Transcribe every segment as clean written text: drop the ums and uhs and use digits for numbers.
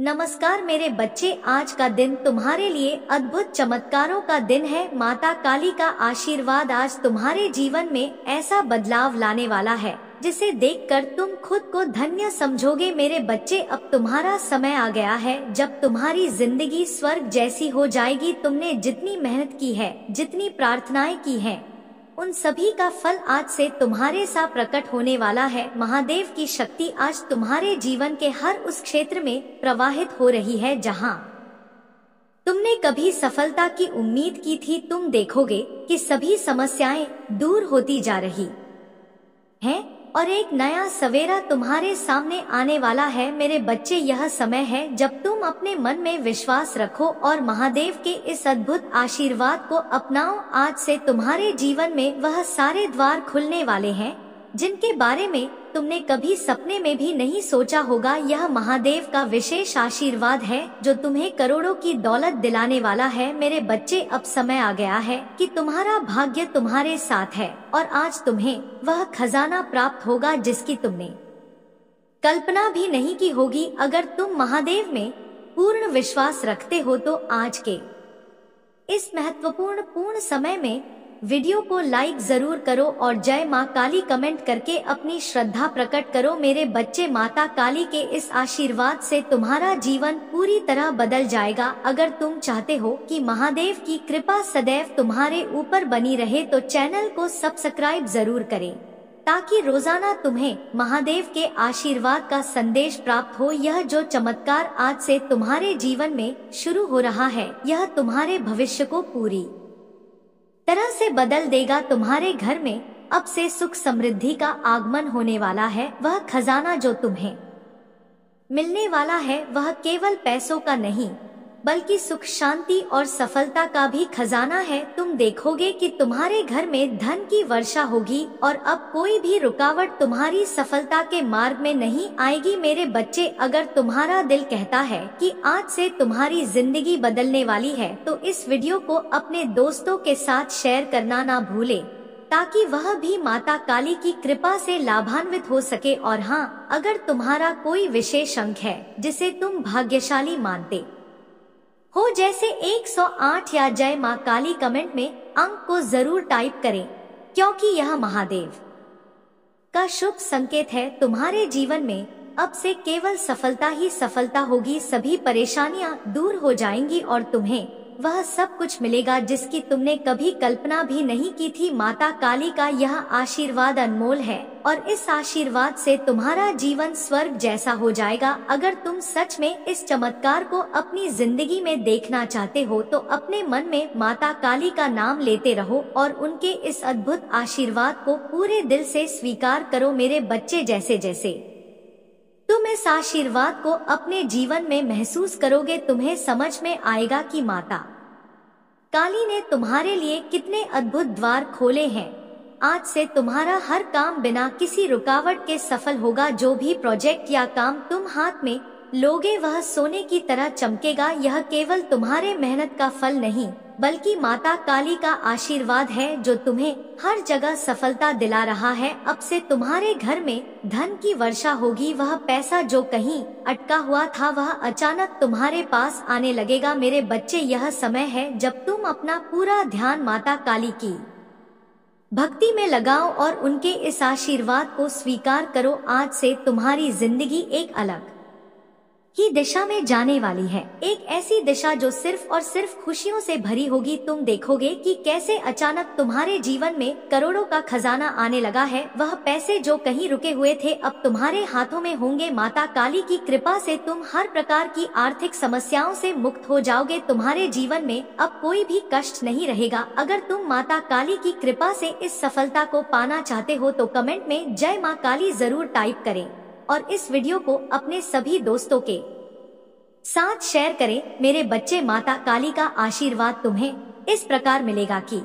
नमस्कार मेरे बच्चे, आज का दिन तुम्हारे लिए अद्भुत चमत्कारों का दिन है। माता काली का आशीर्वाद आज तुम्हारे जीवन में ऐसा बदलाव लाने वाला है जिसे देखकर तुम खुद को धन्य समझोगे। मेरे बच्चे, अब तुम्हारा समय आ गया है जब तुम्हारी जिंदगी स्वर्ग जैसी हो जाएगी। तुमने जितनी मेहनत की है, जितनी प्रार्थनाएं की हैं, उन सभी का फल आज से तुम्हारे साथ प्रकट होने वाला है। महादेव की शक्ति आज तुम्हारे जीवन के हर उस क्षेत्र में प्रवाहित हो रही है जहां तुमने कभी सफलता की उम्मीद की थी। तुम देखोगे कि सभी समस्याएं दूर होती जा रही हैं और एक नया सवेरा तुम्हारे सामने आने वाला है। मेरे बच्चे, यह समय है जब तुम अपने मन में विश्वास रखो और महादेव के इस अद्भुत आशीर्वाद को अपनाओ। आज से तुम्हारे जीवन में वह सारे द्वार खुलने वाले हैं जिनके बारे में तुमने कभी सपने में भी नहीं सोचा होगा। यह महादेव का विशेष आशीर्वाद है जो तुम्हें करोड़ों की दौलत दिलाने वाला है। मेरे बच्चे, अब समय आ गया है कि तुम्हारा भाग्य तुम्हारे साथ है और आज तुम्हें वह खजाना प्राप्त होगा जिसकी तुमने कल्पना भी नहीं की होगी। अगर तुम महादेव में पूर्ण विश्वास रखते हो तो आज के इस महत्वपूर्ण समय में वीडियो को लाइक जरूर करो और जय माँ काली कमेंट करके अपनी श्रद्धा प्रकट करो। मेरे बच्चे, माता काली के इस आशीर्वाद से तुम्हारा जीवन पूरी तरह बदल जाएगा। अगर तुम चाहते हो कि महादेव की कृपा सदैव तुम्हारे ऊपर बनी रहे तो चैनल को सब्सक्राइब जरूर करें ताकि रोजाना तुम्हें महादेव के आशीर्वाद का संदेश प्राप्त हो। यह जो चमत्कार आज से तुम्हारे जीवन में शुरू हो रहा है, यह तुम्हारे भविष्य को पूरी तरह से बदल देगा। तुम्हारे घर में अब से सुख समृद्धि का आगमन होने वाला है। वह खजाना जो तुम्हें मिलने वाला है वह केवल पैसों का नहीं बल्कि सुख, शांति और सफलता का भी खजाना है। तुम देखोगे कि तुम्हारे घर में धन की वर्षा होगी और अब कोई भी रुकावट तुम्हारी सफलता के मार्ग में नहीं आएगी। मेरे बच्चे, अगर तुम्हारा दिल कहता है कि आज से तुम्हारी जिंदगी बदलने वाली है तो इस वीडियो को अपने दोस्तों के साथ शेयर करना ना भूले ताकि वह भी माता काली की कृपा से लाभान्वित हो सके। और हाँ, अगर तुम्हारा कोई विशेष अंक है जिसे तुम भाग्यशाली मानते हो, जैसे 108 या जय माँ काली, कमेंट में अंक को जरूर टाइप करें क्योंकि यह महादेव का शुभ संकेत है। तुम्हारे जीवन में अब से केवल सफलता ही सफलता होगी। सभी परेशानियां दूर हो जाएंगी और तुम्हें वह सब कुछ मिलेगा जिसकी तुमने कभी कल्पना भी नहीं की थी। माता काली का यह आशीर्वाद अनमोल है और इस आशीर्वाद से तुम्हारा जीवन स्वर्ग जैसा हो जाएगा। अगर तुम सच में इस चमत्कार को अपनी जिंदगी में देखना चाहते हो तो अपने मन में माता काली का नाम लेते रहो और उनके इस अद्भुत आशीर्वाद को पूरे दिल से स्वीकार करो। मेरे बच्चे, जैसे जैसे तुम इस आशीर्वाद को अपने जीवन में महसूस करोगे, तुम्हें समझ में आएगा कि माता काली ने तुम्हारे लिए कितने अद्भुत द्वार खोले हैं। आज से तुम्हारा हर काम बिना किसी रुकावट के सफल होगा। जो भी प्रोजेक्ट या काम तुम हाथ में लोगे वह सोने की तरह चमकेगा। यह केवल तुम्हारे मेहनत का फल नहीं बल्कि माता काली का आशीर्वाद है जो तुम्हें हर जगह सफलता दिला रहा है। अब से तुम्हारे घर में धन की वर्षा होगी। वह पैसा जो कहीं अटका हुआ था वह अचानक तुम्हारे पास आने लगेगा। मेरे बच्चे, यह समय है जब तुम अपना पूरा ध्यान माता काली की भक्ति में लगाओ और उनके इस आशीर्वाद को स्वीकार करो। आज से तुम्हारी जिंदगी एक अलग ही दिशा में जाने वाली है, एक ऐसी दिशा जो सिर्फ और सिर्फ खुशियों से भरी होगी। तुम देखोगे कि कैसे अचानक तुम्हारे जीवन में करोड़ों का खजाना आने लगा है। वह पैसे जो कहीं रुके हुए थे अब तुम्हारे हाथों में होंगे। माता काली की कृपा से तुम हर प्रकार की आर्थिक समस्याओं से मुक्त हो जाओगे। तुम्हारे जीवन में अब कोई भी कष्ट नहीं रहेगा। अगर तुम माता काली की कृपा से इस सफलता को पाना चाहते हो तो कमेंट में जय माँ काली जरूर टाइप करें और इस वीडियो को अपने सभी दोस्तों के साथ शेयर करें। मेरे बच्चे, माता काली का आशीर्वाद तुम्हें इस प्रकार मिलेगा कि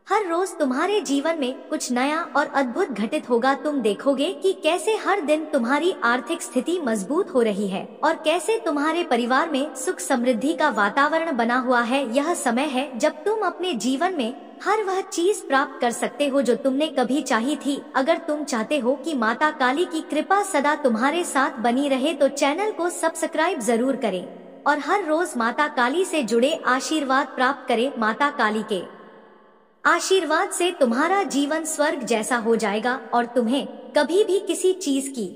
हर रोज तुम्हारे जीवन में कुछ नया और अद्भुत घटित होगा। तुम देखोगे कि कैसे हर दिन तुम्हारी आर्थिक स्थिति मजबूत हो रही है और कैसे तुम्हारे परिवार में सुख समृद्धि का वातावरण बना हुआ है। यह समय है जब तुम अपने जीवन में हर वह चीज प्राप्त कर सकते हो जो तुमने कभी चाही थी। अगर तुम चाहते हो कि माता काली की कृपा सदा तुम्हारे साथ बनी रहे तो चैनल को सब्सक्राइब जरूर करें और हर रोज माता काली से जुड़े आशीर्वाद प्राप्त करें। माता काली के आशीर्वाद से तुम्हारा जीवन स्वर्ग जैसा हो जाएगा और तुम्हें कभी भी किसी चीज की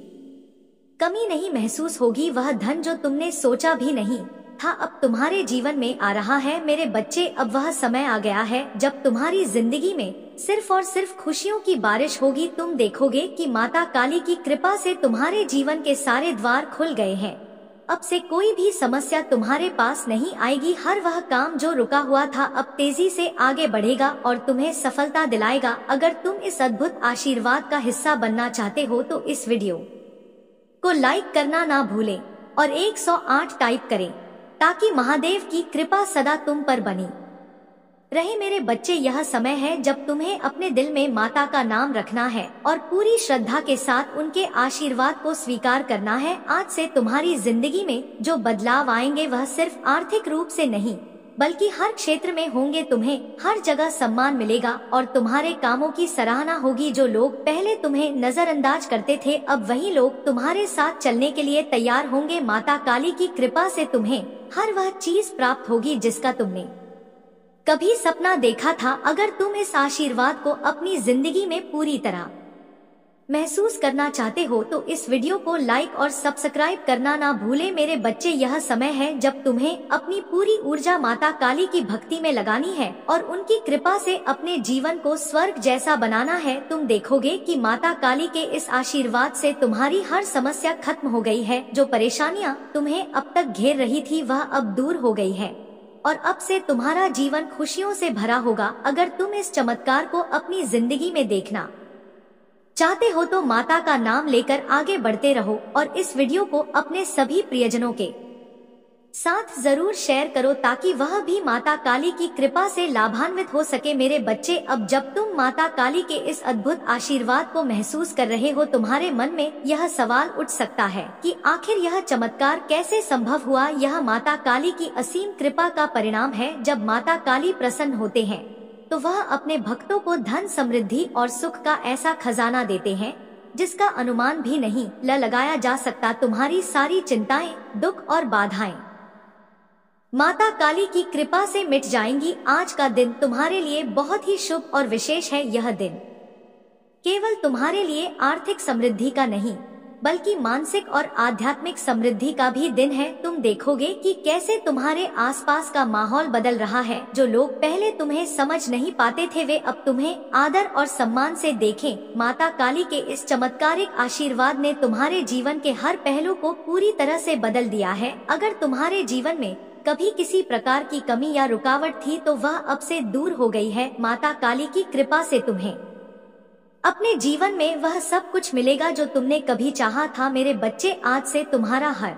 कमी नहीं महसूस होगी। वह धन जो तुमने सोचा भी नहीं था अब तुम्हारे जीवन में आ रहा है। मेरे बच्चे, अब वह समय आ गया है जब तुम्हारी जिंदगी में सिर्फ और सिर्फ खुशियों की बारिश होगी। तुम देखोगे कि माता काली की कृपा से तुम्हारे जीवन के सारे द्वार खुल गए हैं। अब से कोई भी समस्या तुम्हारे पास नहीं आएगी। हर वह काम जो रुका हुआ था अब तेजी से आगे बढ़ेगा और तुम्हें सफलता दिलाएगा। अगर तुम इस अद्भुत आशीर्वाद का हिस्सा बनना चाहते हो तो इस वीडियो को लाइक करना ना भूलें और 108 टाइप करें ताकि महादेव की कृपा सदा तुम पर बनी रहे। मेरे बच्चे, यह समय है जब तुम्हें अपने दिल में माता का नाम रखना है और पूरी श्रद्धा के साथ उनके आशीर्वाद को स्वीकार करना है। आज से तुम्हारी जिंदगी में जो बदलाव आएंगे वह सिर्फ आर्थिक रूप से नहीं बल्कि हर क्षेत्र में होंगे। तुम्हें हर जगह सम्मान मिलेगा और तुम्हारे कामों की सराहना होगी। जो लोग पहले तुम्हें नजरअंदाज करते थे अब वही लोग तुम्हारे साथ चलने के लिए तैयार होंगे। माता काली की कृपा से तुम्हें हर वह चीज प्राप्त होगी जिसका तुमने कभी सपना देखा था। अगर तुम इस आशीर्वाद को अपनी जिंदगी में पूरी तरह महसूस करना चाहते हो तो इस वीडियो को लाइक और सब्सक्राइब करना ना भूलें। मेरे बच्चे, यह समय है जब तुम्हें अपनी पूरी ऊर्जा माता काली की भक्ति में लगानी है और उनकी कृपा से अपने जीवन को स्वर्ग जैसा बनाना है। तुम देखोगे कि माता काली के इस आशीर्वाद से तुम्हारी हर समस्या खत्म हो गई है। जो परेशानियां तुम्हें अब तक घेर रही थी वह अब दूर हो गई है और अब से तुम्हारा जीवन खुशियों से भरा होगा। अगर तुम इस चमत्कार को अपनी जिंदगी में देखना चाहते हो तो माता का नाम लेकर आगे बढ़ते रहो और इस वीडियो को अपने सभी प्रियजनों के साथ जरूर शेयर करो ताकि वह भी माता काली की कृपा से लाभान्वित हो सके। मेरे बच्चे, अब जब तुम माता काली के इस अद्भुत आशीर्वाद को महसूस कर रहे हो तुम्हारे मन में यह सवाल उठ सकता है कि आखिर यह चमत्कार कैसे संभव हुआ। यह माता काली की असीम कृपा का परिणाम है। जब माता काली प्रसन्न होते हैं तो वह अपने भक्तों को धन, समृद्धि और सुख का ऐसा खजाना देते हैं जिसका अनुमान भी नहीं लगाया जा सकता। तुम्हारी सारी चिंताएं, दुख और बाधाएं माता काली की कृपा से मिट जाएंगी। आज का दिन तुम्हारे लिए बहुत ही शुभ और विशेष है। यह दिन केवल तुम्हारे लिए आर्थिक समृद्धि का नहीं बल्कि मानसिक और आध्यात्मिक समृद्धि का भी दिन है। तुम देखोगे कि कैसे तुम्हारे आसपास का माहौल बदल रहा है। जो लोग पहले तुम्हें समझ नहीं पाते थे वे अब तुम्हें आदर और सम्मान से देखें। माता काली के इस चमत्कारिक आशीर्वाद ने तुम्हारे जीवन के हर पहलू को पूरी तरह से बदल दिया है। अगर तुम्हारे जीवन में कभी किसी प्रकार की कमी या रुकावट थी तो वह अब से दूर हो गई है। माता काली की कृपा से तुम्हें अपने जीवन में वह सब कुछ मिलेगा जो तुमने कभी चाहा था। मेरे बच्चे, आज से तुम्हारा हर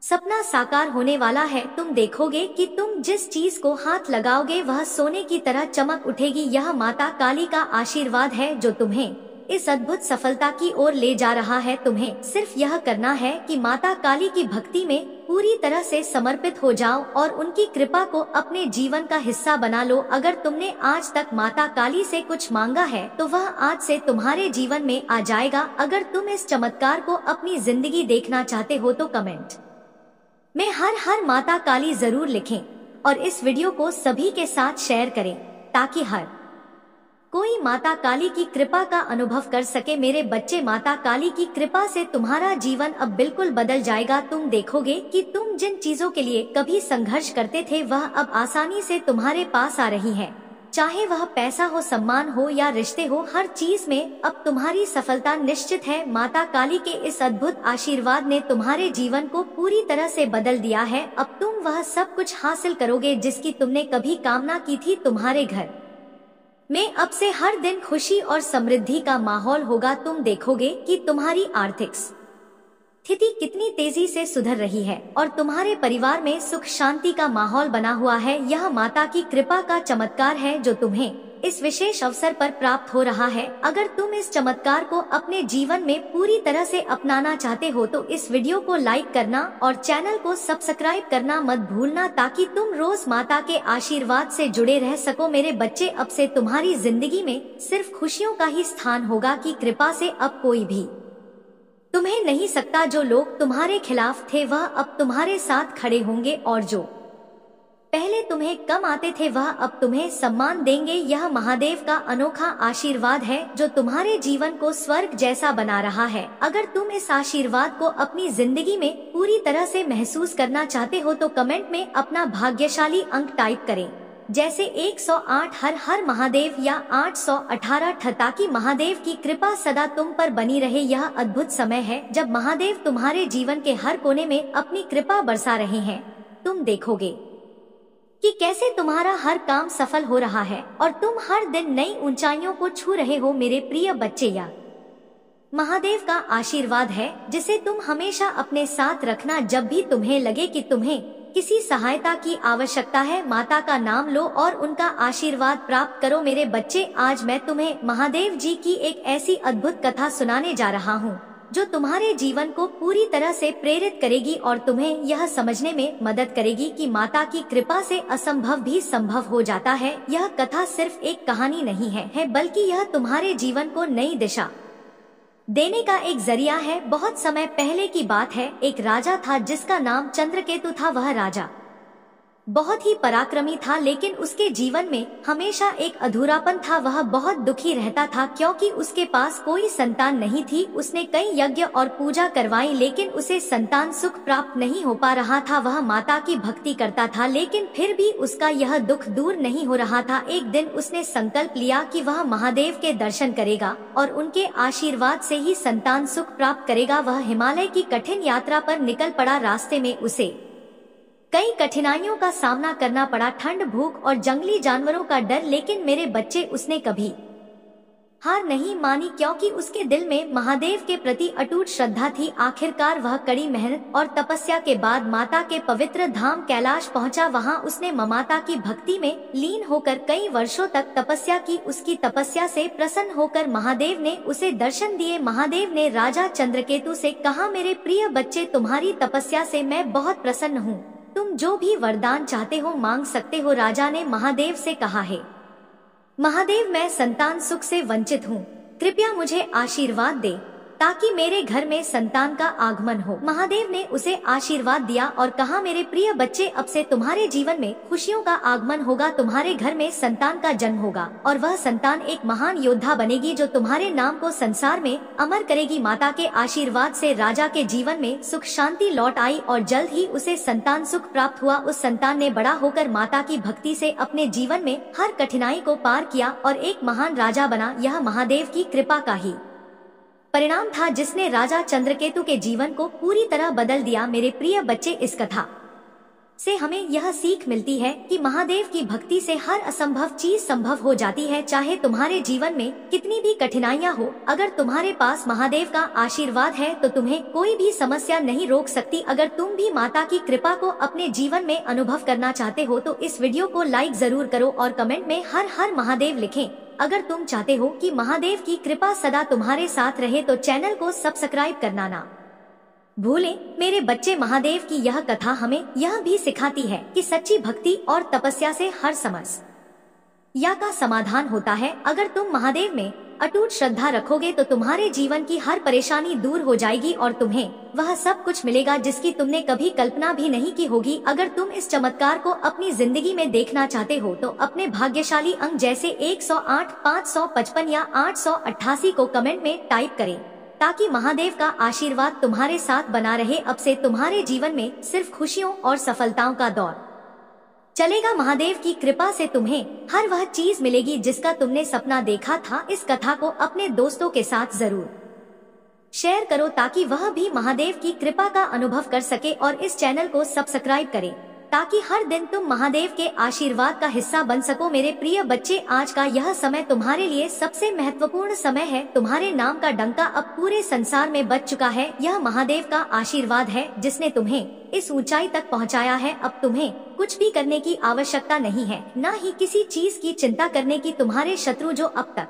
सपना साकार होने वाला है। तुम देखोगे कि तुम जिस चीज को हाथ लगाओगे वह सोने की तरह चमक उठेगी। यह माता काली का आशीर्वाद है जो तुम्हें इस अद्भुत सफलता की ओर ले जा रहा है। तुम्हें सिर्फ यह करना है कि माता काली की भक्ति में पूरी तरह से समर्पित हो जाओ और उनकी कृपा को अपने जीवन का हिस्सा बना लो। अगर तुमने आज तक माता काली से कुछ मांगा है तो वह आज से तुम्हारे जीवन में आ जाएगा। अगर तुम इस चमत्कार को अपनी जिंदगी देखना चाहते हो तो कमेंट में हर हर माता काली जरूर लिखें और इस वीडियो को सभी के साथ शेयर करें ताकि हर कोई माता काली की कृपा का अनुभव कर सके। मेरे बच्चे, माता काली की कृपा से तुम्हारा जीवन अब बिल्कुल बदल जाएगा। तुम देखोगे कि तुम जिन चीजों के लिए कभी संघर्ष करते थे वह अब आसानी से तुम्हारे पास आ रही है। चाहे वह पैसा हो, सम्मान हो या रिश्ते हो, हर चीज में अब तुम्हारी सफलता निश्चित है। माता काली के इस अद्भुत आशीर्वाद ने तुम्हारे जीवन को पूरी तरह से बदल दिया है। अब तुम वह सब कुछ हासिल करोगे जिसकी तुमने कभी कामना की थी। तुम्हारे घर में अब से हर दिन खुशी और समृद्धि का माहौल होगा। तुम देखोगे कि तुम्हारी आर्थिक स्थिति कितनी तेजी से सुधर रही है और तुम्हारे परिवार में सुख शांति का माहौल बना हुआ है। यह माता की कृपा का चमत्कार है जो तुम्हें इस विशेष अवसर पर प्राप्त हो रहा है। अगर तुम इस चमत्कार को अपने जीवन में पूरी तरह से अपनाना चाहते हो तो इस वीडियो को लाइक करना और चैनल को सब्सक्राइब करना मत भूलना, ताकि तुम रोज माता के आशीर्वाद से जुड़े रह सको। मेरे बच्चे, अब से तुम्हारी जिंदगी में सिर्फ खुशियों का ही स्थान होगा कि कृपा से अब कोई भी तुम्हें नहीं सकता। जो लोग तुम्हारे खिलाफ थे वह अब तुम्हारे साथ खड़े होंगे, और जो पहले तुम्हें कम आते थे वह अब तुम्हें सम्मान देंगे। यह महादेव का अनोखा आशीर्वाद है जो तुम्हारे जीवन को स्वर्ग जैसा बना रहा है। अगर तुम इस आशीर्वाद को अपनी जिंदगी में पूरी तरह से महसूस करना चाहते हो तो कमेंट में अपना भाग्यशाली अंक टाइप करें, जैसे 108 हर हर महादेव या 818 ताकि महादेव की कृपा सदा तुम पर बनी रहे। यह अद्भुत समय है जब महादेव तुम्हारे जीवन के हर कोने में अपनी कृपा बरसा रहे हैं। तुम देखोगे कि कैसे तुम्हारा हर काम सफल हो रहा है और तुम हर दिन नई ऊंचाइयों को छू रहे हो। मेरे प्रिय बच्चे, यह महादेव का आशीर्वाद है जिसे तुम हमेशा अपने साथ रखना। जब भी तुम्हें लगे कि तुम्हें किसी सहायता की आवश्यकता है, माता का नाम लो और उनका आशीर्वाद प्राप्त करो। मेरे बच्चे, आज मैं तुम्हें महादेव जी की एक ऐसी अद्भुत कथा सुनाने जा रहा हूँ जो तुम्हारे जीवन को पूरी तरह से प्रेरित करेगी और तुम्हें यह समझने में मदद करेगी कि माता की कृपा से असंभव भी संभव हो जाता है। यह कथा सिर्फ एक कहानी नहीं है, बल्कि यह तुम्हारे जीवन को नई दिशा देने का एक जरिया है। बहुत समय पहले की बात है, एक राजा था जिसका नाम चंद्रकेतु था। वह राजा बहुत ही पराक्रमी था, लेकिन उसके जीवन में हमेशा एक अधूरापन था। वह बहुत दुखी रहता था क्योंकि उसके पास कोई संतान नहीं थी। उसने कई यज्ञ और पूजा करवाई, लेकिन उसे संतान सुख प्राप्त नहीं हो पा रहा था। वह माता की भक्ति करता था, लेकिन फिर भी उसका यह दुख दूर नहीं हो रहा था। एक दिन उसने संकल्प लिया कि वह महादेव के दर्शन करेगा और उनके आशीर्वाद से ही संतान सुख प्राप्त करेगा। वह हिमालय की कठिन यात्रा पर निकल पड़ा। रास्ते में उसे कई कठिनाइयों का सामना करना पड़ा, ठंड, भूख और जंगली जानवरों का डर। लेकिन मेरे बच्चे, उसने कभी हार नहीं मानी क्योंकि उसके दिल में महादेव के प्रति अटूट श्रद्धा थी। आखिरकार वह कड़ी मेहनत और तपस्या के बाद माता के पवित्र धाम कैलाश पहुंचा। वहां उसने माता की भक्ति में लीन होकर कई वर्षों तक तपस्या की। उसकी तपस्या से प्रसन्न होकर महादेव ने उसे दर्शन दिए। महादेव ने राजा चंद्रकेतु से कहा, मेरे प्रिय बच्चे, तुम्हारी तपस्या से मैं बहुत प्रसन्न हूँ। तुम जो भी वरदान चाहते हो मांग सकते हो। राजा ने महादेव से कहा है, महादेव, मैं संतान सुख से वंचित हूँ, कृपया मुझे आशीर्वाद दे ताकि मेरे घर में संतान का आगमन हो। महादेव ने उसे आशीर्वाद दिया और कहा, मेरे प्रिय बच्चे, अब से तुम्हारे जीवन में खुशियों का आगमन होगा। तुम्हारे घर में संतान का जन्म होगा और वह संतान एक महान योद्धा बनेगी जो तुम्हारे नाम को संसार में अमर करेगी। माता के आशीर्वाद से राजा के जीवन में सुख शांति लौट आई और जल्द ही उसे संतान सुख प्राप्त हुआ। उस संतान ने बड़ा होकर माता की भक्ति से अपने जीवन में हर कठिनाई को पार किया और एक महान राजा बना। यह महादेव की कृपा का ही परिणाम था जिसने राजा चंद्रकेतु के जीवन को पूरी तरह बदल दिया। मेरे प्रिय बच्चे, इस कथा से हमें यह सीख मिलती है कि महादेव की भक्ति से हर असंभव चीज संभव हो जाती है। चाहे तुम्हारे जीवन में कितनी भी कठिनाइयां हो, अगर तुम्हारे पास महादेव का आशीर्वाद है तो तुम्हें कोई भी समस्या नहीं रोक सकती। अगर तुम भी माता की कृपा को अपने जीवन में अनुभव करना चाहते हो तो इस वीडियो को लाइक जरूर करो और कमेंट में हर हर महादेव लिखें। अगर तुम चाहते हो कि महादेव की कृपा सदा तुम्हारे साथ रहे तो चैनल को सब्सक्राइब करना ना भूलें। मेरे बच्चे, महादेव की यह कथा हमें यह भी सिखाती है कि सच्ची भक्ति और तपस्या से हर समस्या का समाधान होता है। अगर तुम महादेव में अटूट श्रद्धा रखोगे तो तुम्हारे जीवन की हर परेशानी दूर हो जाएगी और तुम्हें वह सब कुछ मिलेगा जिसकी तुमने कभी कल्पना भी नहीं की होगी। अगर तुम इस चमत्कार को अपनी जिंदगी में देखना चाहते हो तो अपने भाग्यशाली अंक जैसे 108, 555 या 888 को कमेंट में टाइप करें ताकि महादेव का आशीर्वाद तुम्हारे साथ बना रहे। अब से तुम्हारे जीवन में सिर्फ खुशियों और सफलताओं का दौर चलेगा। महादेव की कृपा से तुम्हें हर वह चीज मिलेगी जिसका तुमने सपना देखा था। इस कथा को अपने दोस्तों के साथ जरूर शेयर करो ताकि वह भी महादेव की कृपा का अनुभव कर सके और इस चैनल को सब्सक्राइब करें ताकि हर दिन तुम महादेव के आशीर्वाद का हिस्सा बन सको। मेरे प्रिय बच्चे, आज का यह समय तुम्हारे लिए सबसे महत्वपूर्ण समय है। तुम्हारे नाम का डंका अब पूरे संसार में बज चुका है। यह महादेव का आशीर्वाद है जिसने तुम्हें इस ऊंचाई तक पहुंचाया है। अब तुम्हें कुछ भी करने की आवश्यकता नहीं है, न ही किसी चीज की चिंता करने की। तुम्हारे शत्रु जो अब तक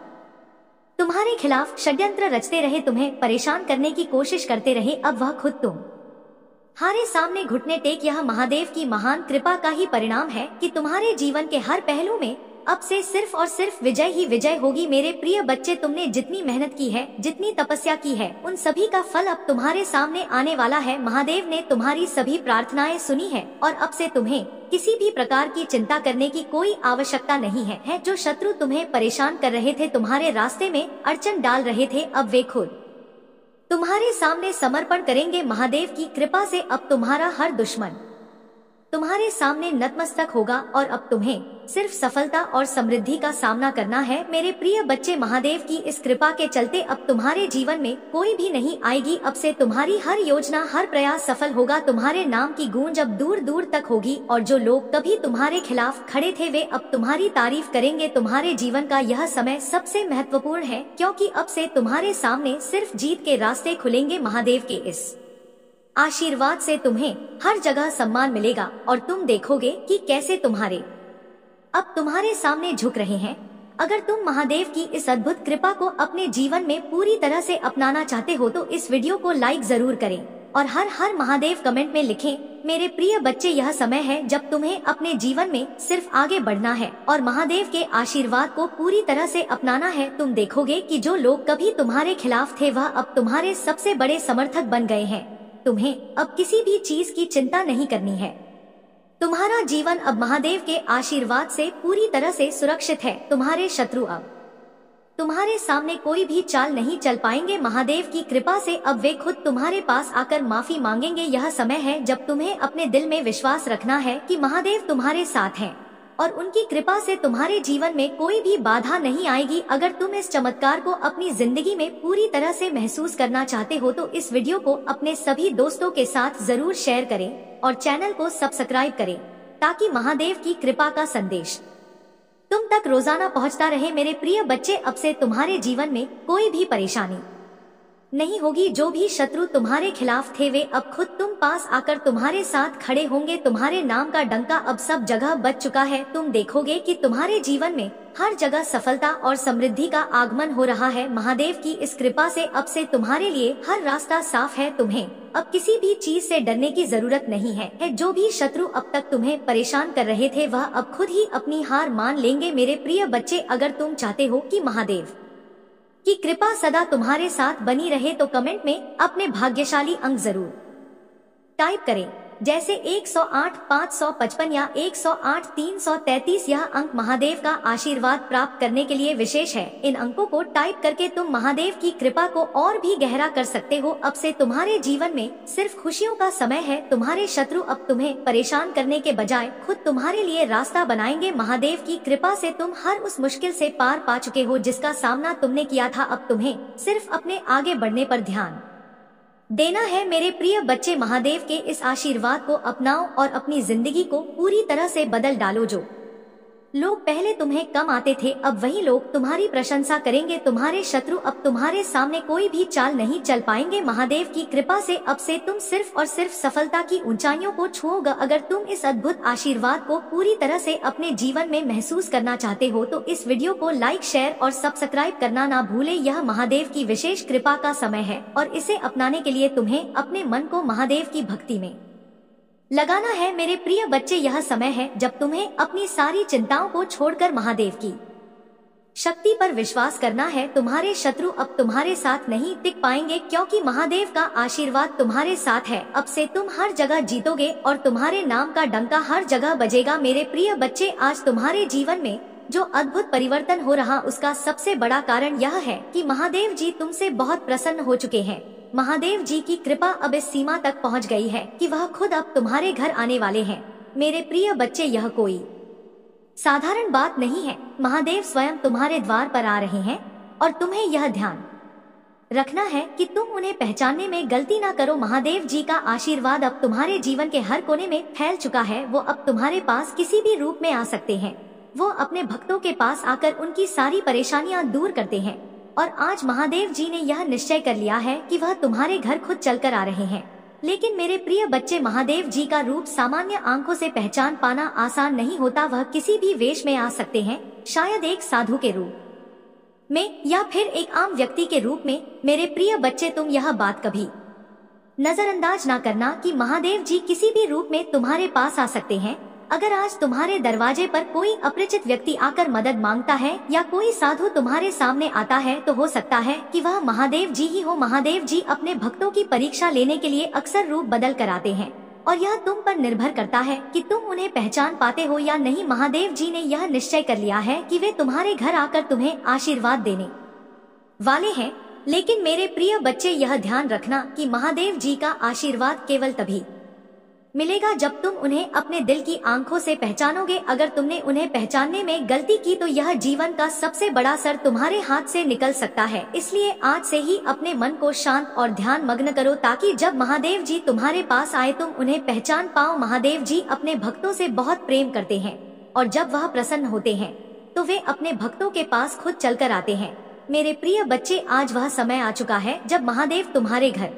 तुम्हारे खिलाफ षड्यंत्र रचते रहे, तुम्हें परेशान करने की कोशिश करते रहे, अब वह खुद तुम्हारे सामने घुटने टेक। यह महादेव की महान कृपा का ही परिणाम है कि तुम्हारे जीवन के हर पहलू में अब से सिर्फ और सिर्फ विजय ही विजय होगी। मेरे प्रिय बच्चे, तुमने जितनी मेहनत की है, जितनी तपस्या की है, उन सभी का फल अब तुम्हारे सामने आने वाला है। महादेव ने तुम्हारी सभी प्रार्थनाएं सुनी है और अब से तुम्हें किसी भी प्रकार की चिंता करने की कोई आवश्यकता नहीं है। जो शत्रु तुम्हें परेशान कर रहे थे, तुम्हारे रास्ते में अड़चन डाल रहे थे, अब वे खुद तुम्हारे सामने समर्पण करेंगे। महादेव की कृपा से अब तुम्हारा हर दुश्मन तुम्हारे सामने नतमस्तक होगा और अब तुम्हें सिर्फ सफलता और समृद्धि का सामना करना है। मेरे प्रिय बच्चे, महादेव की इस कृपा के चलते अब तुम्हारे जीवन में कोई भी नहीं आएगी। अब से तुम्हारी हर योजना, हर प्रयास सफल होगा। तुम्हारे नाम की गूंज अब दूर दूर तक होगी और जो लोग कभी तुम्हारे खिलाफ खड़े थे, वे अब तुम्हारी तारीफ करेंगे। तुम्हारे जीवन का यह समय सबसे महत्वपूर्ण है, क्योंकि अब से तुम्हारे सामने सिर्फ जीत के रास्ते खुलेंगे। महादेव के इस आशीर्वाद से तुम्हें हर जगह सम्मान मिलेगा और तुम देखोगे कि कैसे अब तुम्हारे सामने झुक रहे हैं। अगर तुम महादेव की इस अद्भुत कृपा को अपने जीवन में पूरी तरह से अपनाना चाहते हो तो इस वीडियो को लाइक जरूर करें और हर हर महादेव कमेंट में लिखें। मेरे प्रिय बच्चे, यह समय है जब तुम्हें अपने जीवन में सिर्फ आगे बढ़ना है और महादेव के आशीर्वाद को पूरी तरह से अपनाना है। तुम देखोगे कि जो लोग कभी तुम्हारे खिलाफ थे, वह अब तुम्हारे सबसे बड़े समर्थक बन गए हैं। तुम्हें अब किसी भी चीज की चिंता नहीं करनी है। तुम्हारा जीवन अब महादेव के आशीर्वाद से पूरी तरह से सुरक्षित है। तुम्हारे शत्रु अब तुम्हारे सामने कोई भी चाल नहीं चल पाएंगे। महादेव की कृपा से अब वे खुद तुम्हारे पास आकर माफी मांगेंगे। यह समय है जब तुम्हें अपने दिल में विश्वास रखना है कि महादेव तुम्हारे साथ हैं और उनकी कृपा से तुम्हारे जीवन में कोई भी बाधा नहीं आएगी। अगर तुम इस चमत्कार को अपनी जिंदगी में पूरी तरह से महसूस करना चाहते हो तो इस वीडियो को अपने सभी दोस्तों के साथ जरूर शेयर करें और चैनल को सब्सक्राइब करें ताकि महादेव की कृपा का संदेश तुम तक रोजाना पहुंचता रहे। मेरे प्रिय बच्चे, अब से तुम्हारे जीवन में कोई भी परेशानी नहीं होगी। जो भी शत्रु तुम्हारे खिलाफ थे, वे अब खुद तुम पास आकर तुम्हारे साथ खड़े होंगे। तुम्हारे नाम का डंका अब सब जगह बज चुका है। तुम देखोगे कि तुम्हारे जीवन में हर जगह सफलता और समृद्धि का आगमन हो रहा है। महादेव की इस कृपा से अब से तुम्हारे लिए हर रास्ता साफ है। तुम्हें अब किसी भी चीज से डरने की जरूरत नहीं है। जो भी शत्रु अब तक तुम्हें परेशान कर रहे थे, वह अब खुद ही अपनी हार मान लेंगे। मेरे प्रिय बच्चे, अगर तुम चाहते हो कि महादेव की कृपा सदा तुम्हारे साथ बनी रहे तो कमेंट में अपने भाग्यशाली अंक जरूर टाइप करें, जैसे 108, 555 या 108, 333। यह अंक महादेव का आशीर्वाद प्राप्त करने के लिए विशेष है। इन अंकों को टाइप करके तुम महादेव की कृपा को और भी गहरा कर सकते हो। अब से तुम्हारे जीवन में सिर्फ खुशियों का समय है। तुम्हारे शत्रु अब तुम्हें परेशान करने के बजाय खुद तुम्हारे लिए रास्ता बनाएंगे। महादेव की कृपा से तुम हर उस मुश्किल से पार पा चुके हो जिसका सामना तुमने किया था। अब तुम्हें सिर्फ अपने आगे बढ़ने पर ध्यान देना है। मेरे प्रिय बच्चे, महादेव के इस आशीर्वाद को अपनाओ और अपनी जिंदगी को पूरी तरह से बदल डालो। जो लोग पहले तुम्हें कम आते थे, अब वही लोग तुम्हारी प्रशंसा करेंगे। तुम्हारे शत्रु अब तुम्हारे सामने कोई भी चाल नहीं चल पाएंगे। महादेव की कृपा से अब से तुम सिर्फ और सिर्फ सफलता की ऊंचाइयों को छूओगे। अगर तुम इस अद्भुत आशीर्वाद को पूरी तरह से अपने जीवन में महसूस करना चाहते हो तो इस वीडियो को लाइक, शेयर और सब्सक्राइब करना ना भूले। यह महादेव की विशेष कृपा का समय है और इसे अपनाने के लिए तुम्हें अपने मन को महादेव की भक्ति में लगाना है। मेरे प्रिय बच्चे, यह समय है जब तुम्हें अपनी सारी चिंताओं को छोड़कर महादेव की शक्ति पर विश्वास करना है। तुम्हारे शत्रु अब तुम्हारे साथ नहीं टिक पाएंगे क्योंकि महादेव का आशीर्वाद तुम्हारे साथ है। अब से तुम हर जगह जीतोगे और तुम्हारे नाम का डंका हर जगह बजेगा। मेरे प्रिय बच्चे, आज तुम्हारे जीवन में जो अद्भुत परिवर्तन हो रहा उसका सबसे बड़ा कारण यह है कि महादेव जी तुमसे बहुत प्रसन्न हो चुके हैं। महादेव जी की कृपा अब इस सीमा तक पहुंच गई है कि वह खुद अब तुम्हारे घर आने वाले हैं। मेरे प्रिय बच्चे, यह कोई साधारण बात नहीं है। महादेव स्वयं तुम्हारे द्वार पर आ रहे हैं और तुम्हें यह ध्यान रखना है कि तुम उन्हें पहचानने में गलती ना करो। महादेव जी का आशीर्वाद अब तुम्हारे जीवन के हर कोने में फैल चुका है। वो अब तुम्हारे पास किसी भी रूप में आ सकते हैं। वो अपने भक्तों के पास आकर उनकी सारी परेशानियां दूर करते हैं। और आज महादेव जी ने यह निश्चय कर लिया है कि वह तुम्हारे घर खुद चलकर आ रहे हैं। लेकिन मेरे प्रिय बच्चे, महादेव जी का रूप सामान्य आंखों से पहचान पाना आसान नहीं होता। वह किसी भी वेश में आ सकते हैं, शायद एक साधु के रूप में या फिर एक आम व्यक्ति के रूप में। मेरे प्रिय बच्चे, तुम यह बात कभी नजरअंदाज ना करना कि महादेव जी किसी भी रूप में तुम्हारे पास आ सकते हैं। अगर आज तुम्हारे दरवाजे पर कोई अपरिचित व्यक्ति आकर मदद मांगता है या कोई साधु तुम्हारे सामने आता है, तो हो सकता है कि वह महादेव जी ही हो। महादेव जी अपने भक्तों की परीक्षा लेने के लिए अक्सर रूप बदल कर आते हैं और यह तुम पर निर्भर करता है कि तुम उन्हें पहचान पाते हो या नहीं। महादेव जी ने यह निश्चय कर लिया है कि वे तुम्हारे घर आकर तुम्हें आशीर्वाद देने वाले हैं। लेकिन मेरे प्रिय बच्चे, यह ध्यान रखना कि महादेव जी का आशीर्वाद केवल तभी मिलेगा जब तुम उन्हें अपने दिल की आंखों से पहचानोगे। अगर तुमने उन्हें पहचानने में गलती की तो यह जीवन का सबसे बड़ा सर तुम्हारे हाथ से निकल सकता है। इसलिए आज से ही अपने मन को शांत और ध्यान मग्न करो, ताकि जब महादेव जी तुम्हारे पास आए तुम उन्हें पहचान पाओ। महादेव जी अपने भक्तों से बहुत प्रेम करते हैं और जब वह प्रसन्न होते हैं तो वे अपने भक्तों के पास खुद चलकर आते हैं। मेरे प्रिय बच्चे, आज वह समय आ चुका है जब महादेव तुम्हारे घर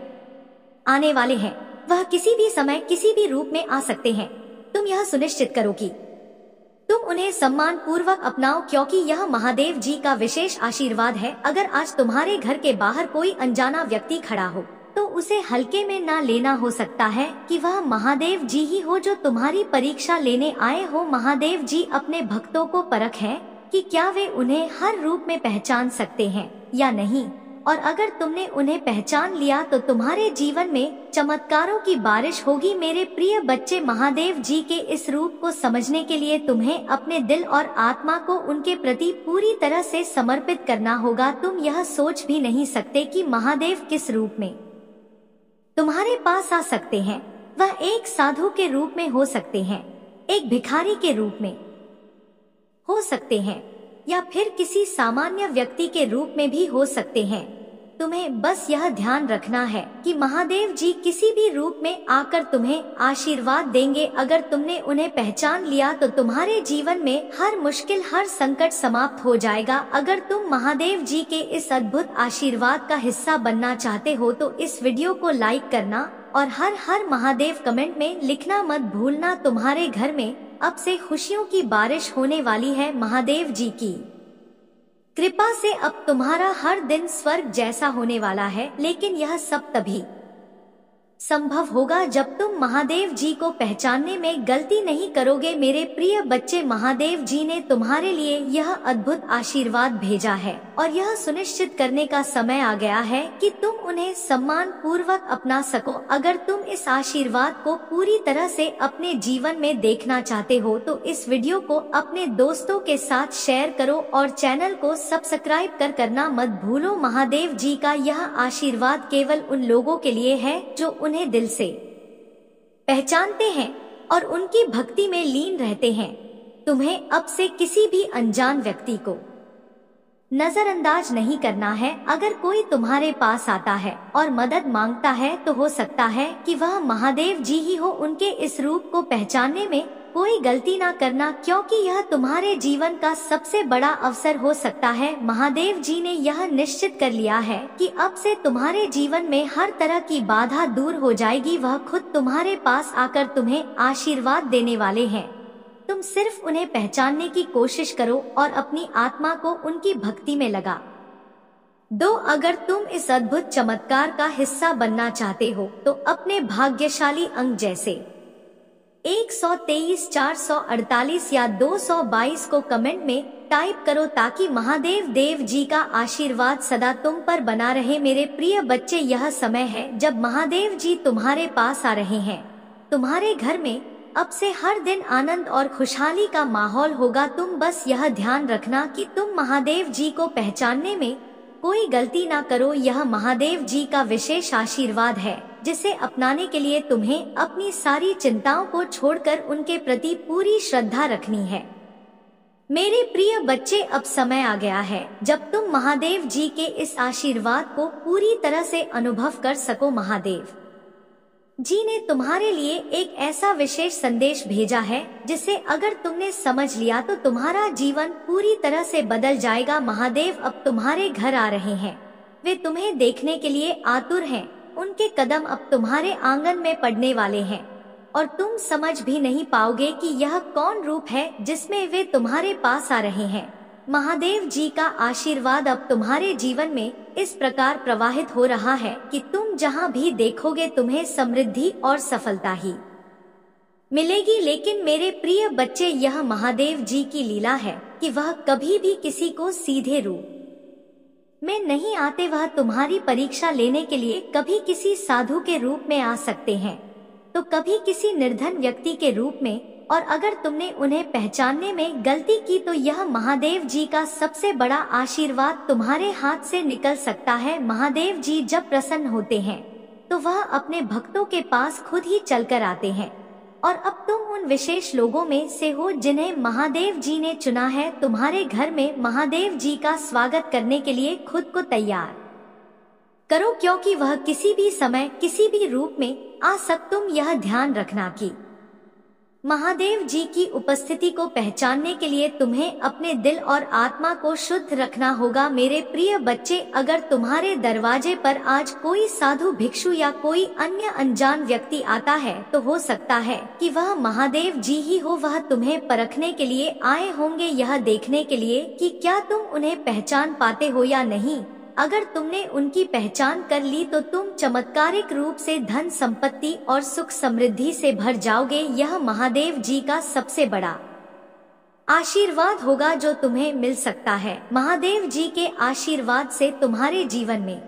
आने वाले हैं। वह किसी भी समय किसी भी रूप में आ सकते हैं। तुम यह सुनिश्चित करो कि तुम उन्हें सम्मान पूर्वक अपनाओ, क्योंकि यह महादेव जी का विशेष आशीर्वाद है। अगर आज तुम्हारे घर के बाहर कोई अनजाना व्यक्ति खड़ा हो तो उसे हल्के में ना लेना। हो सकता है कि वह महादेव जी ही हो जो तुम्हारी परीक्षा लेने आए हो। महादेव जी अपने भक्तों को परख है कि क्या वे उन्हें हर रूप में पहचान सकते हैं या नहीं। और अगर तुमने उन्हें पहचान लिया तो तुम्हारे जीवन में चमत्कारों की बारिश होगी। मेरे प्रिय बच्चे, महादेव जी के इस रूप को समझने के लिए तुम्हें अपने दिल और आत्मा को उनके प्रति पूरी तरह से समर्पित करना होगा। तुम यह सोच भी नहीं सकते कि महादेव किस रूप में तुम्हारे पास आ सकते हैं। वह एक साधु के रूप में हो सकते हैं, एक भिखारी के रूप में हो सकते हैं या फिर किसी सामान्य व्यक्ति के रूप में भी हो सकते हैं। तुम्हें बस यह ध्यान रखना है कि महादेव जी किसी भी रूप में आकर तुम्हें आशीर्वाद देंगे। अगर तुमने उन्हें पहचान लिया तो तुम्हारे जीवन में हर मुश्किल, हर संकट समाप्त हो जाएगा। अगर तुम महादेव जी के इस अद्भुत आशीर्वाद का हिस्सा बनना चाहते हो तो इस वीडियो को लाइक करना और हर हर महादेव कमेंट में लिखना मत भूलना। तुम्हारे घर में अब से खुशियों की बारिश होने वाली है। महादेव जी की कृपा से अब तुम्हारा हर दिन स्वर्ग जैसा होने वाला है। लेकिन यह सब तभी संभव होगा जब तुम महादेव जी को पहचानने में गलती नहीं करोगे। मेरे प्रिय बच्चे, महादेव जी ने तुम्हारे लिए यह अद्भुत आशीर्वाद भेजा है और यह सुनिश्चित करने का समय आ गया है कि तुम उन्हें सम्मान पूर्वक अपना सको। अगर तुम इस आशीर्वाद को पूरी तरह से अपने जीवन में देखना चाहते हो तो इस वीडियो को अपने दोस्तों के साथ शेयर करो और चैनल को सब्सक्राइब करना मत भूलो। महादेव जी का यह आशीर्वाद केवल उन लोगों के लिए है जो उन्हें दिल से पहचानते हैं और उनकी भक्ति में लीन रहते हैं। तुम्हें अब से किसी भी अनजान व्यक्ति को नजरअंदाज नहीं करना है। अगर कोई तुम्हारे पास आता है और मदद मांगता है तो हो सकता है कि वह महादेव जी ही हो। उनके इस रूप को पहचानने में कोई गलती ना करना, क्योंकि यह तुम्हारे जीवन का सबसे बड़ा अवसर हो सकता है। महादेव जी ने यह निश्चित कर लिया है कि अब से तुम्हारे जीवन में हर तरह की बाधा दूर हो जाएगी। वह खुद तुम्हारे पास आकर तुम्हें आशीर्वाद देने वाले हैं। तुम सिर्फ उन्हें पहचानने की कोशिश करो और अपनी आत्मा को उनकी भक्ति में लगा दो। अगर तुम इस अद्भुत चमत्कार का हिस्सा बनना चाहते हो तो अपने भाग्यशाली अंक जैसे 123, 448 या 222 को कमेंट में टाइप करो ताकि महादेव देव जी का आशीर्वाद सदा तुम पर बना रहे। मेरे प्रिय बच्चे, यह समय है जब महादेव जी तुम्हारे पास आ रहे हैं। तुम्हारे घर में अब से हर दिन आनंद और खुशहाली का माहौल होगा। तुम बस यह ध्यान रखना कि तुम महादेव जी को पहचानने में कोई गलती ना करो। यह महादेव जी का विशेष आशीर्वाद है जिसे अपनाने के लिए तुम्हें अपनी सारी चिंताओं को छोड़कर उनके प्रति पूरी श्रद्धा रखनी है। मेरे प्रिय बच्चे, अब समय आ गया है जब तुम महादेव जी के इस आशीर्वाद को पूरी तरह से अनुभव कर सको। महादेव जी ने तुम्हारे लिए एक ऐसा विशेष संदेश भेजा है जिसे अगर तुमने समझ लिया तो तुम्हारा जीवन पूरी तरह से बदल जाएगा। महादेव अब तुम्हारे घर आ रहे हैं, वे तुम्हें देखने के लिए आतुर हैं। उनके कदम अब तुम्हारे आंगन में पड़ने वाले हैं और तुम समझ भी नहीं पाओगे कि यह कौन रूप है जिसमें वे तुम्हारे पास आ रहे हैं। महादेव जी का आशीर्वाद अब तुम्हारे जीवन में इस प्रकार प्रवाहित हो रहा है कि तुम जहाँ भी देखोगे तुम्हें समृद्धि और सफलता ही मिलेगी। लेकिन मेरे प्रिय बच्चे, यह महादेव जी की लीला है कि वह कभी भी किसी को सीधे रूप में नहीं आते। वह तुम्हारी परीक्षा लेने के लिए कभी किसी साधु के रूप में आ सकते हैं तो कभी किसी निर्धन व्यक्ति के रूप में, और अगर तुमने उन्हें पहचानने में गलती की तो यह महादेव जी का सबसे बड़ा आशीर्वाद तुम्हारे हाथ से निकल सकता है। महादेव जी जब प्रसन्न होते हैं तो वह अपने भक्तों के पास खुद ही चलकर आते हैं और अब तुम उन विशेष लोगों में से हो जिन्हें महादेव जी ने चुना है। तुम्हारे घर में महादेव जी का स्वागत करने के लिए खुद को तैयार करो, क्योंकि वह किसी भी समय किसी भी रूप में आ सकते। तुम यह ध्यान रखना कि महादेव जी की उपस्थिति को पहचानने के लिए तुम्हें अपने दिल और आत्मा को शुद्ध रखना होगा। मेरे प्रिय बच्चे, अगर तुम्हारे दरवाजे पर आज कोई साधु, भिक्षु या कोई अन्य अनजान व्यक्ति आता है तो हो सकता है कि वह महादेव जी ही हो। वह तुम्हें परखने के लिए आए होंगे, यह देखने के लिए कि क्या तुम उन्हें पहचान पाते हो या नहीं। अगर तुमने उनकी पहचान कर ली तो तुम चमत्कारिक रूप से धन संपत्ति और सुख समृद्धि से भर जाओगे। यह महादेव जी का सबसे बड़ा आशीर्वाद होगा जो तुम्हें मिल सकता है। महादेव जी के आशीर्वाद से तुम्हारे जीवन में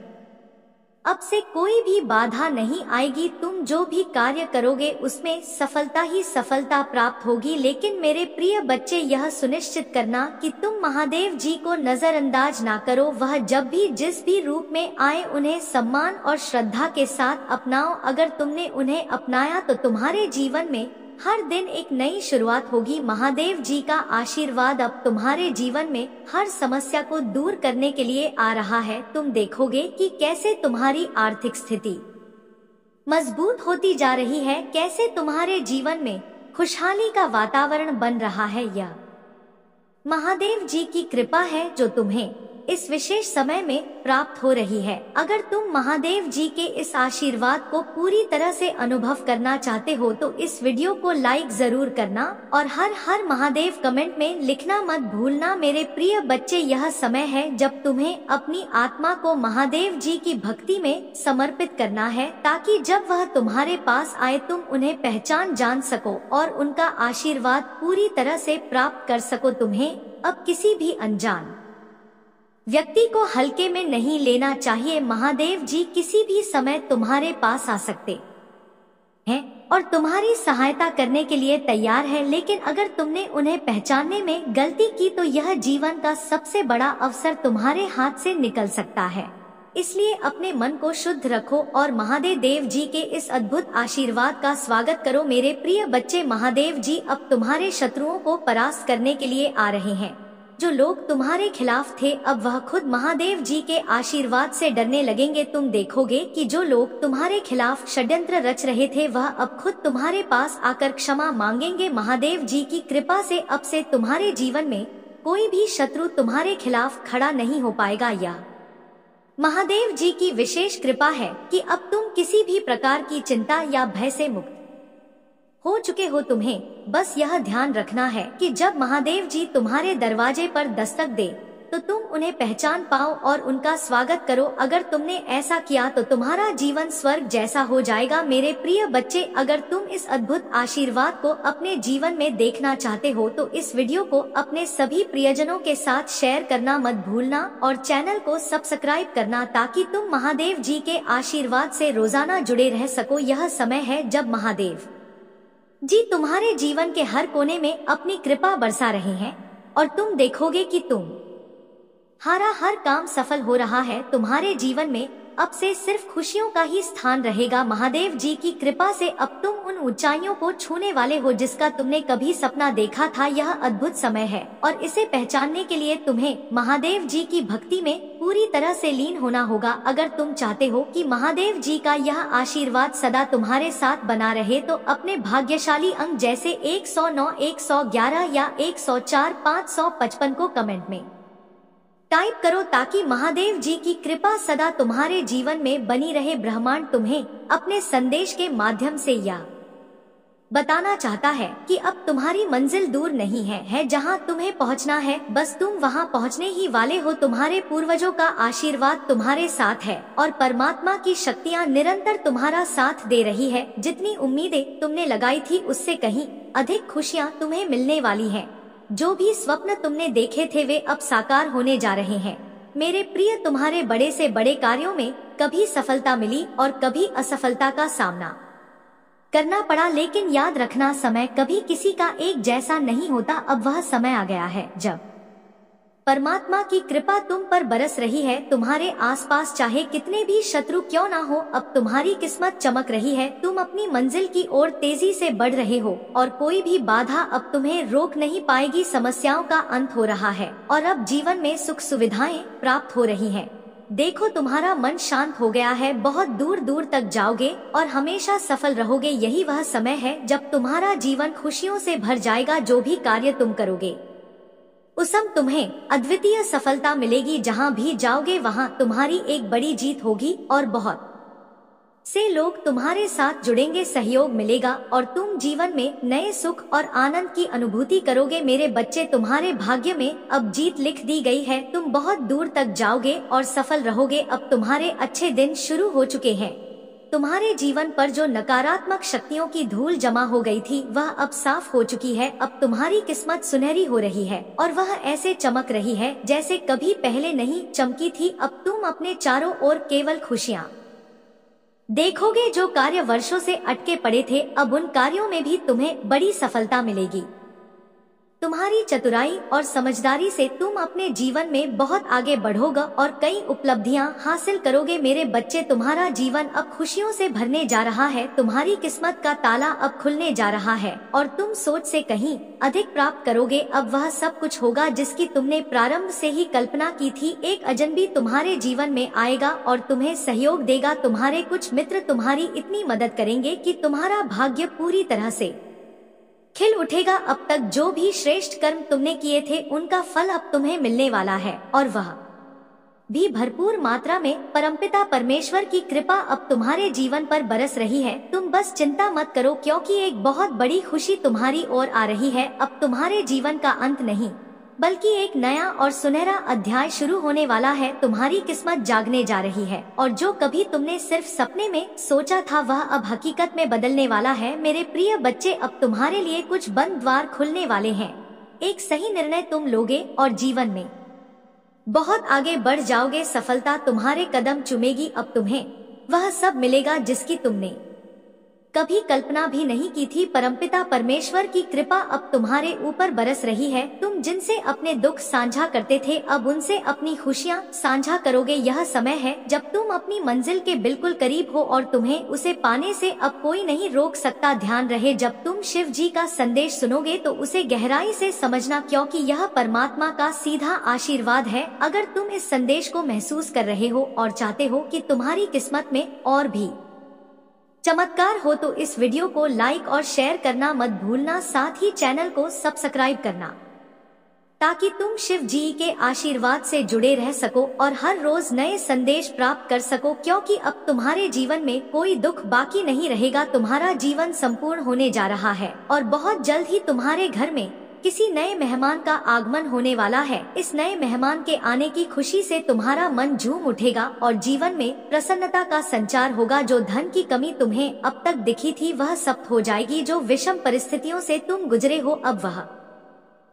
अब से कोई भी बाधा नहीं आएगी। तुम जो भी कार्य करोगे उसमें सफलता ही सफलता प्राप्त होगी। लेकिन मेरे प्रिय बच्चे, यह सुनिश्चित करना कि तुम महादेव जी को नजरअंदाज ना करो। वह जब भी जिस भी रूप में आए उन्हें सम्मान और श्रद्धा के साथ अपनाओ। अगर तुमने उन्हें अपनाया तो तुम्हारे जीवन में हर दिन एक नई शुरुआत होगी। महादेव जी का आशीर्वाद अब तुम्हारे जीवन में हर समस्या को दूर करने के लिए आ रहा है। तुम देखोगे कि कैसे तुम्हारी आर्थिक स्थिति मजबूत होती जा रही है, कैसे तुम्हारे जीवन में खुशहाली का वातावरण बन रहा है। यह महादेव जी की कृपा है जो तुम्हें इस विशेष समय में प्राप्त हो रही है। अगर तुम महादेव जी के इस आशीर्वाद को पूरी तरह से अनुभव करना चाहते हो तो इस वीडियो को लाइक जरूर करना और हर हर महादेव कमेंट में लिखना मत भूलना। मेरे प्रिय बच्चे, यह समय है जब तुम्हें अपनी आत्मा को महादेव जी की भक्ति में समर्पित करना है ताकि जब वह तुम्हारे पास आए तुम उन्हें पहचान जान सको और उनका आशीर्वाद पूरी तरह से प्राप्त कर सको। तुम्हें अब किसी भी अनजान व्यक्ति को हल्के में नहीं लेना चाहिए। महादेव जी किसी भी समय तुम्हारे पास आ सकते हैं और तुम्हारी सहायता करने के लिए तैयार है। लेकिन अगर तुमने उन्हें पहचानने में गलती की तो यह जीवन का सबसे बड़ा अवसर तुम्हारे हाथ से निकल सकता है। इसलिए अपने मन को शुद्ध रखो और महादेव जी के इस अद्भुत आशीर्वाद का स्वागत करो। मेरे प्रिय बच्चे, महादेव जी अब तुम्हारे शत्रुओं को परास्त करने के लिए आ रहे हैं। जो लोग तुम्हारे खिलाफ थे अब वह खुद महादेव जी के आशीर्वाद से डरने लगेंगे। तुम देखोगे कि जो लोग तुम्हारे खिलाफ षड्यंत्र रच रहे थे वह अब खुद तुम्हारे पास आकर क्षमा मांगेंगे। महादेव जी की कृपा से अब से तुम्हारे जीवन में कोई भी शत्रु तुम्हारे खिलाफ खड़ा नहीं हो पाएगा। यह महादेव जी की विशेष कृपा है कि अब तुम किसी भी प्रकार की चिंता या भय से मुक्त हो चुके हो। तुम्हें बस यह ध्यान रखना है कि जब महादेव जी तुम्हारे दरवाजे पर दस्तक दे तो तुम उन्हें पहचान पाओ और उनका स्वागत करो। अगर तुमने ऐसा किया तो तुम्हारा जीवन स्वर्ग जैसा हो जाएगा। मेरे प्रिय बच्चे, अगर तुम इस अद्भुत आशीर्वाद को अपने जीवन में देखना चाहते हो तो इस वीडियो को अपने सभी प्रियजनों के साथ शेयर करना मत भूलना और चैनल को सब्सक्राइब करना ताकि तुम महादेव जी के आशीर्वाद से रोजाना जुड़े रह सको। यह समय है जब महादेव जी तुम्हारे जीवन के हर कोने में अपनी कृपा बरसा रहे हैं और तुम देखोगे कि तुम्हारा हर काम सफल हो रहा है। तुम्हारे जीवन में अब से सिर्फ खुशियों का ही स्थान रहेगा। महादेव जी की कृपा से अब तुम उन ऊंचाइयों को छूने वाले हो जिसका तुमने कभी सपना देखा था। यह अद्भुत समय है और इसे पहचानने के लिए तुम्हें महादेव जी की भक्ति में पूरी तरह से लीन होना होगा। अगर तुम चाहते हो कि महादेव जी का यह आशीर्वाद सदा तुम्हारे साथ बना रहे तो अपने भाग्यशाली अंक जैसे 109, 111 या 104, 555 को कमेंट में टाइप करो ताकि महादेव जी की कृपा सदा तुम्हारे जीवन में बनी रहे। ब्रह्मांड तुम्हें अपने संदेश के माध्यम से यह बताना चाहता है कि अब तुम्हारी मंजिल दूर नहीं है जहां तुम्हें पहुंचना है, बस तुम वहां पहुंचने ही वाले हो। तुम्हारे पूर्वजों का आशीर्वाद तुम्हारे साथ है और परमात्मा की शक्तियां निरंतर तुम्हारा साथ दे रही है। जितनी उम्मीदें तुमने लगाई थी उससे कहीं अधिक खुशियां तुम्हें मिलने वाली हैं। जो भी स्वप्न तुमने देखे थे वे अब साकार होने जा रहे हैं। मेरे प्रिय, तुम्हारे बड़े से बड़े कार्यों में कभी सफलता मिली और कभी असफलता का सामना करना पड़ा, लेकिन याद रखना समय कभी किसी का एक जैसा नहीं होता। अब वह समय आ गया है जब परमात्मा की कृपा तुम पर बरस रही है। तुम्हारे आसपास चाहे कितने भी शत्रु क्यों ना हो, अब तुम्हारी किस्मत चमक रही है। तुम अपनी मंजिल की ओर तेजी से बढ़ रहे हो और कोई भी बाधा अब तुम्हें रोक नहीं पाएगी। समस्याओं का अंत हो रहा है और अब जीवन में सुख सुविधाएं प्राप्त हो रही हैं। देखो, तुम्हारा मन शांत हो गया है, बहुत दूर दूर तक जाओगे और हमेशा सफल रहोगे। यही वह समय है जब तुम्हारा जीवन खुशियों से भर जाएगा। जो भी कार्य तुम करोगे उसम तुम्हें अद्वितीय सफलता मिलेगी। जहां भी जाओगे वहां तुम्हारी एक बड़ी जीत होगी और बहुत से लोग तुम्हारे साथ जुड़ेंगे, सहयोग मिलेगा और तुम जीवन में नए सुख और आनंद की अनुभूति करोगे। मेरे बच्चे, तुम्हारे भाग्य में अब जीत लिख दी गई है। तुम बहुत दूर तक जाओगे और सफल रहोगे। अब तुम्हारे अच्छे दिन शुरू हो चुके हैं। तुम्हारे जीवन पर जो नकारात्मक शक्तियों की धूल जमा हो गई थी वह अब साफ हो चुकी है। अब तुम्हारी किस्मत सुनहरी हो रही है और वह ऐसे चमक रही है जैसे कभी पहले नहीं चमकी थी। अब तुम अपने चारों ओर केवल खुशियाँ देखोगे। जो कार्य वर्षों से अटके पड़े थे, अब उन कार्यों में भी तुम्हें बड़ी सफलता मिलेगी। तुम्हारी चतुराई और समझदारी से तुम अपने जीवन में बहुत आगे बढ़ोगे और कई उपलब्धियां हासिल करोगे। मेरे बच्चे, तुम्हारा जीवन अब खुशियों से भरने जा रहा है। तुम्हारी किस्मत का ताला अब खुलने जा रहा है और तुम सोच से कहीं अधिक प्राप्त करोगे। अब वह सब कुछ होगा जिसकी तुमने प्रारंभ से ही कल्पना की थी। एक अजनबी तुम्हारे जीवन में आएगा और तुम्हें सहयोग देगा। तुम्हारे कुछ मित्र तुम्हारी इतनी मदद करेंगे कि तुम्हारा भाग्य पूरी तरह से खिल उठेगा। अब तक जो भी श्रेष्ठ कर्म तुमने किए थे उनका फल अब तुम्हें मिलने वाला है और वह भी भरपूर मात्रा में। परमपिता परमेश्वर की कृपा अब तुम्हारे जीवन पर बरस रही है। तुम बस चिंता मत करो क्योंकि एक बहुत बड़ी खुशी तुम्हारी ओर आ रही है। अब तुम्हारे जीवन का अंत नहीं बल्कि एक नया और सुनहरा अध्याय शुरू होने वाला है। तुम्हारी किस्मत जागने जा रही है और जो कभी तुमने सिर्फ सपने में सोचा था वह अब हकीकत में बदलने वाला है। मेरे प्रिय बच्चे, अब तुम्हारे लिए कुछ बंद द्वार खुलने वाले हैं। एक सही निर्णय तुम लोगे और जीवन में बहुत आगे बढ़ जाओगे। सफलता तुम्हारे कदम चूमेगी। अब तुम्हें वह सब मिलेगा जिसकी तुमने कभी कल्पना भी नहीं की थी। परमपिता परमेश्वर की कृपा अब तुम्हारे ऊपर बरस रही है। तुम जिनसे अपने दुख साझा करते थे अब उनसे अपनी खुशियाँ साझा करोगे। यह समय है जब तुम अपनी मंजिल के बिल्कुल करीब हो और तुम्हें उसे पाने से अब कोई नहीं रोक सकता। ध्यान रहे, जब तुम शिव जी का संदेश सुनोगे तो उसे गहराई से समझना क्योंकि यह परमात्मा का सीधा आशीर्वाद है। अगर तुम इस संदेश को महसूस कर रहे हो और चाहते हो कि तुम्हारी किस्मत में और भी चमत्कार हो तो इस वीडियो को लाइक और शेयर करना मत भूलना। साथ ही चैनल को सब्सक्राइब करना ताकि तुम शिव जी के आशीर्वाद से जुड़े रह सको और हर रोज नए संदेश प्राप्त कर सको। क्योंकि अब तुम्हारे जीवन में कोई दुख बाकी नहीं रहेगा। तुम्हारा जीवन संपूर्ण होने जा रहा है और बहुत जल्द ही तुम्हारे घर में किसी नए मेहमान का आगमन होने वाला है। इस नए मेहमान के आने की खुशी से तुम्हारा मन झूम उठेगा और जीवन में प्रसन्नता का संचार होगा। जो धन की कमी तुम्हें अब तक दिखी थी वह समाप्त हो जाएगी। जो विषम परिस्थितियों से तुम गुजरे हो अब वह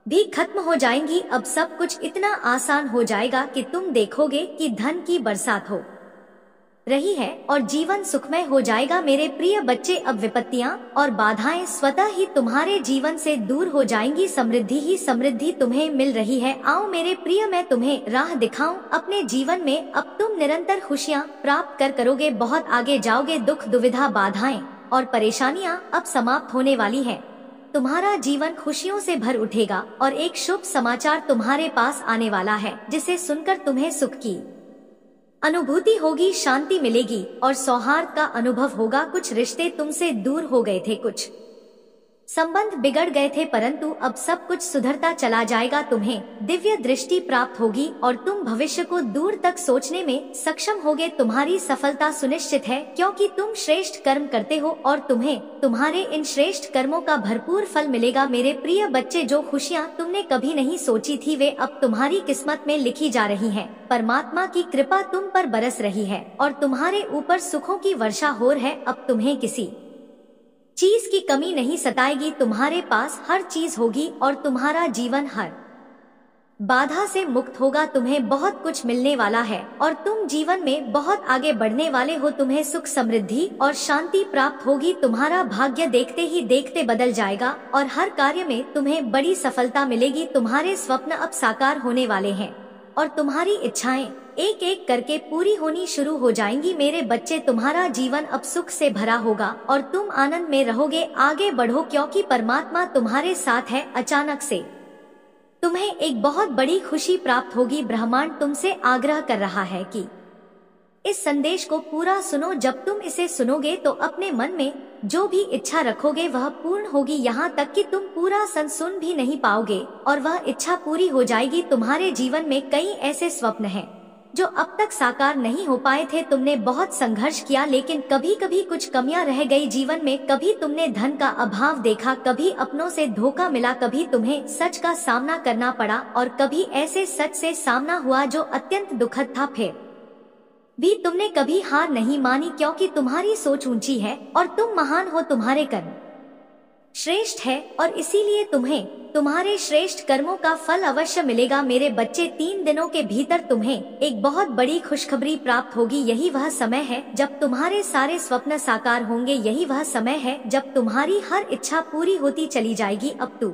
भी खत्म हो जाएंगी। अब सब कुछ इतना आसान हो जाएगा कि तुम देखोगे कि धन की बरसात हो रही है और जीवन सुखमय हो जाएगा। मेरे प्रिय बच्चे, अब विपत्तियां और बाधाएं स्वतः ही तुम्हारे जीवन से दूर हो जाएंगी। समृद्धि ही समृद्धि तुम्हें मिल रही है। आओ मेरे प्रिय, मैं तुम्हें राह दिखाऊं अपने जीवन में। अब तुम निरंतर खुशियां प्राप्त करोगे, बहुत आगे जाओगे। दुख, दुविधा, बाधाएं और परेशानियां अब समाप्त होने वाली है। तुम्हारा जीवन खुशियों से भर उठेगा और एक शुभ समाचार तुम्हारे पास आने वाला है, जिसे सुनकर तुम्हें सुख की अनुभूति होगी, शांति मिलेगी और सौहार्द का अनुभव होगा। कुछ रिश्ते तुमसे दूर हो गए थे, कुछ संबंध बिगड़ गए थे, परंतु अब सब कुछ सुधरता चला जाएगा। तुम्हें दिव्य दृष्टि प्राप्त होगी और तुम भविष्य को दूर तक सोचने में सक्षम होगे। तुम्हारी सफलता सुनिश्चित है, क्योंकि तुम श्रेष्ठ कर्म करते हो और तुम्हें तुम्हारे इन श्रेष्ठ कर्मों का भरपूर फल मिलेगा। मेरे प्रिय बच्चे, जो खुशियाँ तुमने कभी नहीं सोची थी, वे अब तुम्हारी किस्मत में लिखी जा रही है। परमात्मा की कृपा तुम पर बरस रही है और तुम्हारे ऊपर सुखों की वर्षा हो रही है। अब तुम्हें किसी चीज की कमी नहीं सताएगी, तुम्हारे पास हर चीज होगी और तुम्हारा जीवन हर बाधा से मुक्त होगा। तुम्हें बहुत कुछ मिलने वाला है और तुम जीवन में बहुत आगे बढ़ने वाले हो। तुम्हें सुख, समृद्धि और शांति प्राप्त होगी। तुम्हारा भाग्य देखते ही देखते बदल जाएगा और हर कार्य में तुम्हें बड़ी सफलता मिलेगी। तुम्हारे स्वप्न अब साकार होने वाले हैं और तुम्हारी इच्छाएं एक एक करके पूरी होनी शुरू हो जाएंगी। मेरे बच्चे, तुम्हारा जीवन अब सुख से भरा होगा और तुम आनंद में रहोगे। आगे बढ़ो, क्योंकि परमात्मा तुम्हारे साथ है। अचानक से तुम्हें एक बहुत बड़ी खुशी प्राप्त होगी। ब्रह्मांड तुमसे आग्रह कर रहा है कि इस संदेश को पूरा सुनो। जब तुम इसे सुनोगे तो अपने मन में जो भी इच्छा रखोगे वह पूर्ण होगी, यहाँ तक कि तुम पूरा सुन भी नहीं पाओगे और वह इच्छा पूरी हो जाएगी। तुम्हारे जीवन में कई ऐसे स्वप्न हैं जो अब तक साकार नहीं हो पाए थे। तुमने बहुत संघर्ष किया, लेकिन कभी कभी कुछ कमियां रह गई जीवन में। कभी तुमने धन का अभाव देखा, कभी अपनों से धोखा मिला, कभी तुम्हें सच का सामना करना पड़ा और कभी ऐसे सच से सामना हुआ जो अत्यंत दुखद था। फिर भी तुमने कभी हार नहीं मानी, क्योंकि तुम्हारी सोच ऊंची है और तुम महान हो। तुम्हारे कर्म श्रेष्ठ है और इसीलिए तुम्हें तुम्हारे श्रेष्ठ कर्मों का फल अवश्य मिलेगा। मेरे बच्चे, 3 दिनों के भीतर तुम्हें एक बहुत बड़ी खुशखबरी प्राप्त होगी। यही वह समय है जब तुम्हारे सारे स्वप्न साकार होंगे। यही वह समय है जब तुम्हारी हर इच्छा पूरी होती चली जाएगी। अब तू